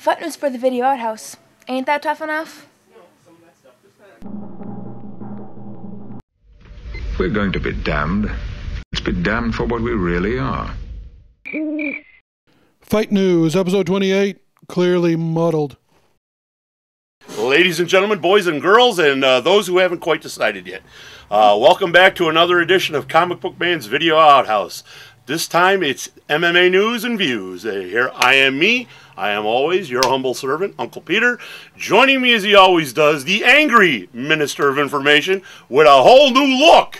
Fight news for the video Outhouse. Ain't that tough enough? If we're going to be damned, let's be damned for what we really are. Fight News, episode 28, Clearly Muddled. Ladies and gentlemen, boys and girls, and those who haven't quite decided yet, welcome back to another edition of Comicbookman's Video Outhouse. This time it's MMA news and views. Here I am I am always your humble servant, Uncle Peter. Joining me as he always does, the angry Minister of Information with a whole new look.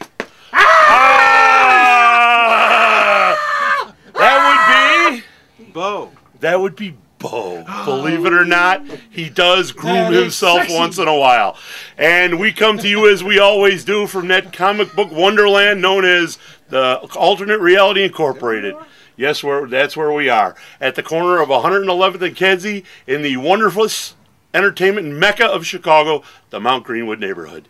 That would be... Bo. That would be Bo. Believe it or not, he does groom himself once in a while. And we come to you as we always do from that comic book wonderland known as the Alternate Reality Incorporated. Yes, that's where we are. At the corner of 111th and Kedzie in the wonderful entertainment mecca of Chicago, the Mount Greenwood neighborhood.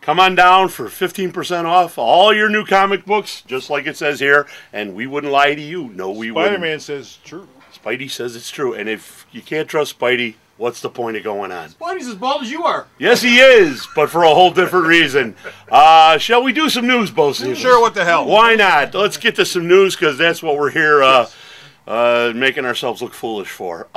Come on down for 15% off all your new comic books, just like it says here, and we wouldn't lie to you. No, we wouldn't. Spider-Man says it's true. Spidey says it's true, and if you can't trust Spidey, what's the point of going on? Spidey's as bald as you are. Yes, he is, but for a whole different reason. Shall we do some news, Bocepheus? Sure, what the hell? Why not? Let's get to some news, because that's what we're here making ourselves look foolish for.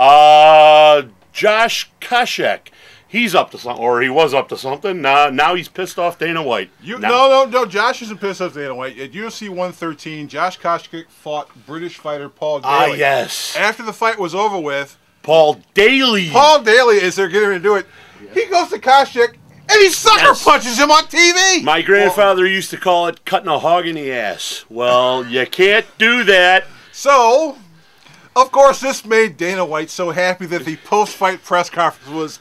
Josh Koscheck. He's up to something, or he was up to something. Now he's pissed off Dana White. No. Josh isn't pissed off Dana White. At UFC 113, Josh Koscheck fought British fighter Paul Daley. Ah, yes. After the fight was over with, Paul Daley, as they're getting ready to do it, he goes to Koscheck and he sucker punches him on TV. My grandfather used to call it cutting a hog in the ass. Well, you can't do that. So, of course, this made Dana White so happy that the post-fight press conference was,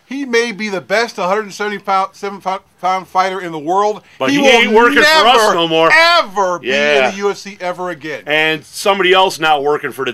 he may be the best 177-pound fighter in the world. But he ain't working for us no more. Ever be in the UFC ever again. And somebody else not working for the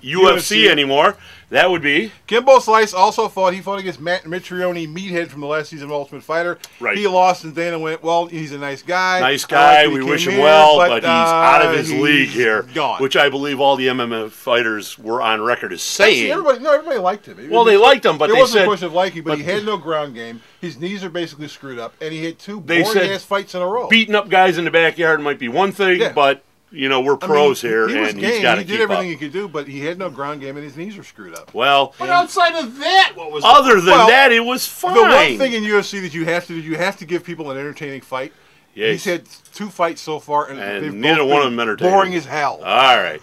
UFC anymore. That would be Kimbo Slice also fought. He fought against Matt Mitrione, Meathead from the last season of Ultimate Fighter. Right. He lost, and Dana went, well, he's a nice guy. Nice guy. We wish him well, but he's out of his league here. Gone. Which I believe all the MMA fighters were on record as saying. Actually, everybody liked him. Well, they liked him, but there they wasn't said... a question of liking, but he had no ground game. His knees are basically screwed up, and he had two boring-ass fights in a row. Beating up guys in the backyard might be one thing, but... You know, we're pros here, and he's got to keep up. He did everything he could do, but he had no ground game, and his knees were screwed up. Well, but outside of that, what was other than that, it was fine. The one thing in UFC that you have to do, you have to give people an entertaining fight. Yes. He's had 2 fights so far, and neither one of them entertaining. Boring as hell. All right.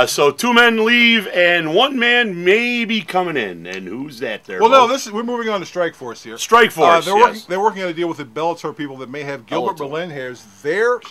So 2 men leave, and 1 man may be coming in. And who's that there? Well, no, we're moving on to Strikeforce here. Strikeforce, they're working on a deal with the Bellator people that may have Gilbert Melendez, their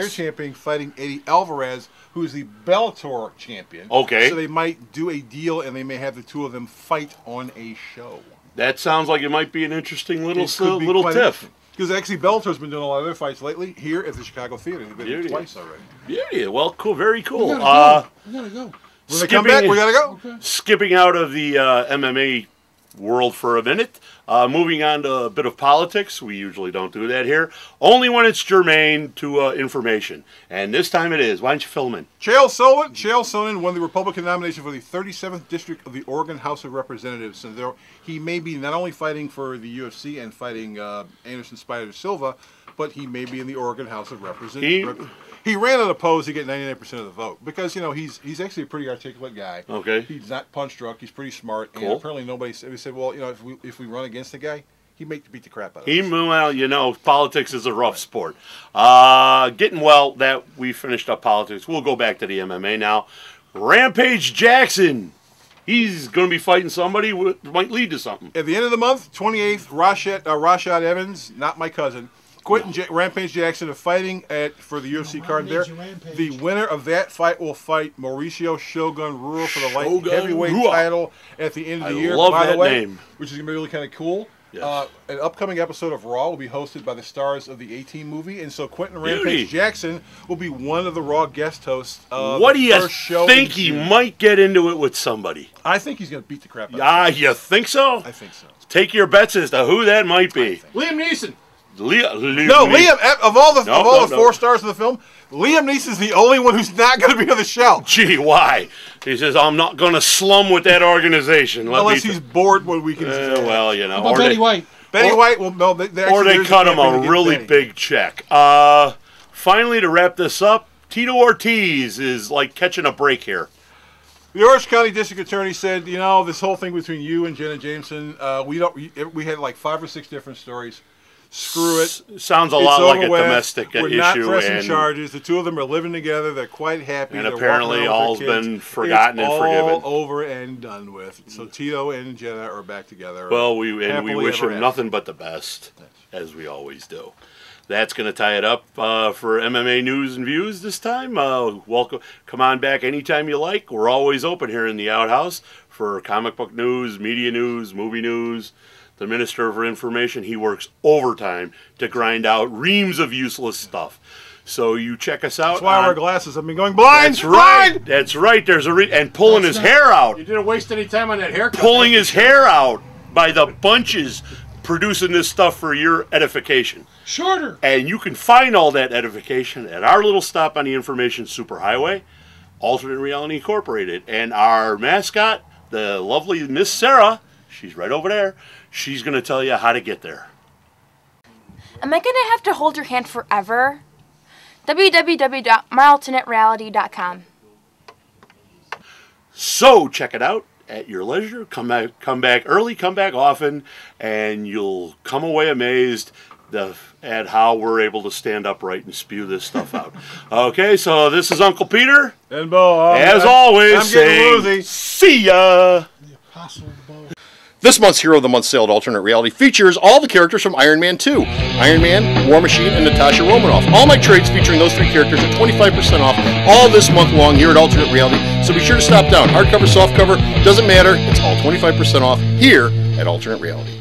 champion, fighting Eddie Alvarez, who is the Bellator champion. Okay. So they might do a deal, and they may have the 2 of them fight on a show. That sounds like it might be an interesting little tiff. Because actually, Bellator's been doing a lot of their fights lately here at the Chicago Theater. They've been there twice already. Beauty. Well, cool. Very cool. We gotta go. When they come back, we gotta go. Okay. Skipping out of the MMA world for a minute, moving on to a bit of politics. We usually don't do that here. Only when it's germane to information. And this time it is. Why don't you fill them in? Chael Sonnen won the Republican nomination for the 37th District of the Oregon House of Representatives. And he may be not only fighting for the UFC and fighting Anderson Spider Silva, but he may be in the Oregon House of Representatives. He ran unopposed to get 99% of the vote because, you know, he's actually a pretty articulate guy. Okay. He's not punch drunk. He's pretty smart. Cool. And apparently nobody said, well, you know, if we run against the guy, he may beat the crap out of us. Well, you know, politics is a rough sport. That we finished up politics. We'll go back to the MMA now. Rampage Jackson. He's going to be fighting somebody who might lead to something. At the end of the month, 28th, Rashad Evans, not my cousin, Rampage Jackson are fighting for the UFC card there. The winner of that fight will fight Mauricio Shogun Rua for the light heavyweight title at the end of the year. By the way, name. Which is going to be really kind of cool. Yes. An upcoming episode of Raw will be hosted by the stars of the A-Team movie, and so Quentin Rampage Jackson will be one of the Raw guest hosts of what do you first show think he might get into it with somebody? I think he's going to beat the crap out of him. You think so? I think so. Take your bets as to who that might be. Liam Neeson. Liam. Of all the 4 stars of the film, Liam Neeson's the only one who's not going to be on the show. Gee, why? He says, I'm not going to slum with that organization. Unless he's bored one weekend. Well, you know. How about Betty White? Betty White, well, no. Or they cut him a really big check. Finally, to wrap this up, Tito Ortiz is like catching a break here. The Orange County District Attorney said, you know, this whole thing between you and Jenna Jameson, we had like 5 or 6 different stories. Screw it. Sounds a lot like a domestic issue. We're not pressing charges. The 2 of them are living together. They're quite happy. And apparently all's been forgotten and forgiven. All over and done with. So Tito and Jenna are back together. Well, we wish him nothing but the best, as we always do. That's going to tie it up for MMA News and Views this time. Welcome. Come on back anytime you like. We're always open here in the Outhouse for comic book news, media news, movie news. The Minister for Information, he works overtime to grind out reams of useless stuff. So you check us out. That's why I wear glasses. I've been going blind. That's right. That's right. There's and pulling his hair out. You didn't waste any time on that haircut. Pulling his hair out by the bunches, producing this stuff for your edification. Shorter. And you can find all that edification at our little stop on the Information Superhighway, Alternate Reality Incorporated. And our mascot, the lovely Miss Sarah, she's right over there. She's going to tell you how to get there. Am I going to have to hold your hand forever? www.myalternatereality.com. So check it out at your leisure. Come back early, come back often, and you'll come away amazed at how we're able to stand upright and spew this stuff out. Okay, so this is Uncle Peter. And Bo. As always, I'm getting woozy. See ya. The Apostle Bo. This month's Hero of the Month sale at Alternate Reality features all the characters from Iron Man 2. Iron Man, War Machine, and Natasha Romanoff. All my trades featuring those 3 characters at 25% off all this month long here at Alternate Reality. So be sure to stop down. Hardcover, softcover, doesn't matter. It's all 25% off here at Alternate Reality.